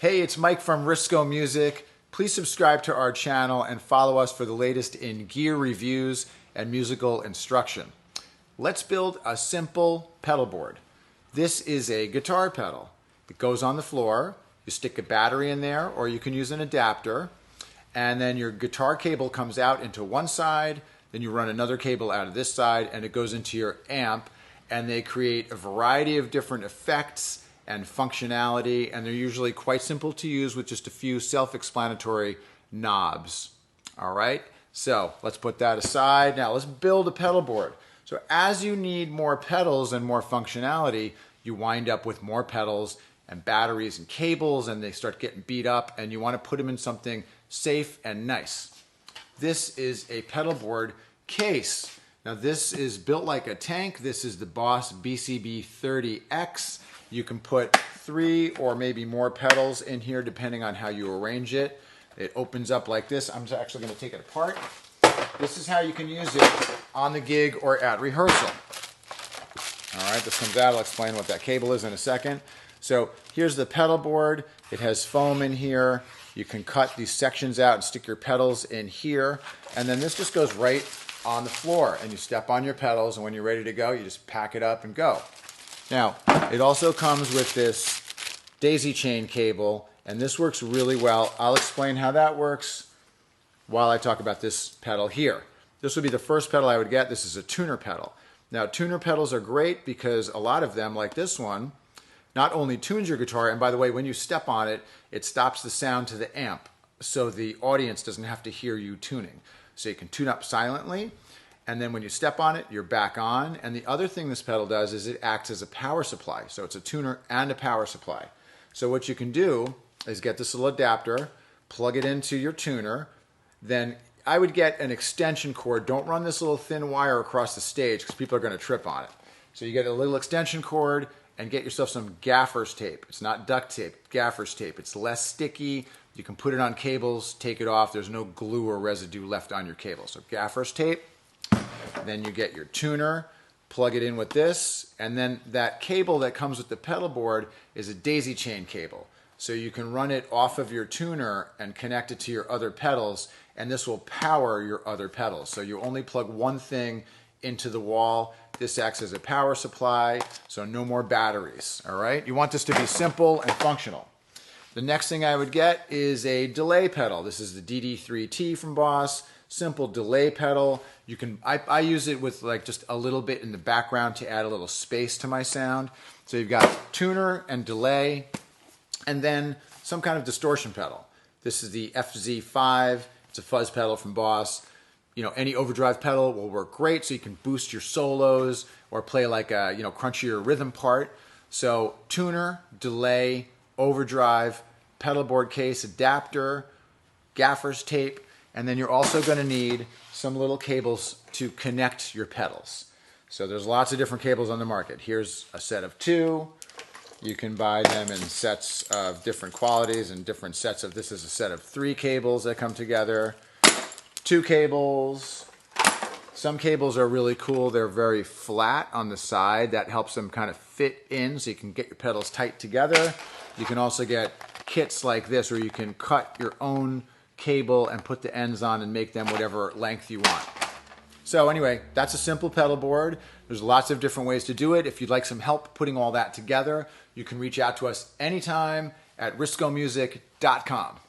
Hey, it's Mike from Risko Music. Please subscribe to our channel and follow us for the latest in gear reviews and musical instruction. Let's build a simple pedal board. This is a guitar pedal. It goes on the floor. You stick a battery in there, or you can use an adapter, and then your guitar cable comes out into one side, then you run another cable out of this side, and it goes into your amp, and they create a variety of different effects and functionality, and they're usually quite simple to use with just a few self-explanatory knobs. All right, so let's put that aside. Now let's build a pedal board. So as you need more pedals and more functionality, you wind up with more pedals and batteries and cables, and they start getting beat up, and you want to put them in something safe and nice. This is a pedal board case. Now this is built like a tank. This is the Boss BCB 30X. You can put 3 or maybe more pedals in here depending on how you arrange it. It opens up like this. I'm actually going to take it apart. This is how you can use it on the gig or at rehearsal. All right, this comes out. I'll explain what that cable is in a second. So here's the pedal board. It has foam in here. You can cut these sections out and stick your pedals in here. And then this just goes right on the floor. And you step on your pedals, and when you're ready to go, you just pack it up and go. Now, it also comes with this daisy chain cable, and this works really well. I'll explain how that works while I talk about this pedal here. This would be the first pedal I would get. This is a tuner pedal. Now, tuner pedals are great because a lot of them, like this one, not only tunes your guitar, and by the way, when you step on it, it stops the sound to the amp, so the audience doesn't have to hear you tuning. So you can tune up silently, and then when you step on it, you're back on. And the other thing this pedal does is it acts as a power supply. So it's a tuner and a power supply. So what you can do is get this little adapter, plug it into your tuner. Then I would get an extension cord. Don't run this little thin wire across the stage because people are going to trip on it. So you get a little extension cord and get yourself some gaffer's tape. It's not duct tape, gaffer's tape. It's less sticky. You can put it on cables, take it off. There's no glue or residue left on your cable. So gaffer's tape. Then you get your tuner, plug it in with this, and then that cable that comes with the pedal board is a daisy chain cable. So you can run it off of your tuner and connect it to your other pedals, and this will power your other pedals. So you only plug one thing into the wall. This acts as a power supply, so no more batteries, all right? You want this to be simple and functional. The next thing I would get is a delay pedal. This is the DD3T from Boss. Simple delay pedal. You can I use it with like just a little bit in the background to add a little space to my sound. So you've got tuner and delay, and then some kind of distortion pedal. This is the FZ-5. It's a fuzz pedal from Boss. You know, any overdrive pedal will work great, so you can boost your solos or play like a crunchier rhythm part. So tuner, delay, overdrive, pedal board case, adapter, gaffer's tape. And then you're also going to need some little cables to connect your pedals. So there's lots of different cables on the market. Here's a set of 2. You can buy them in sets of different qualities and different sets of, this is a set of 3 cables that come together. 2 cables. Some cables are really cool. They're very flat on the side. That helps them kind of fit in so you can get your pedals tight together. You can also get kits like this where you can cut your own cable and put the ends on and make them whatever length you want. So anyway, that's a simple pedal board. There's lots of different ways to do it. If you'd like some help putting all that together, you can reach out to us anytime at riskomusic.com.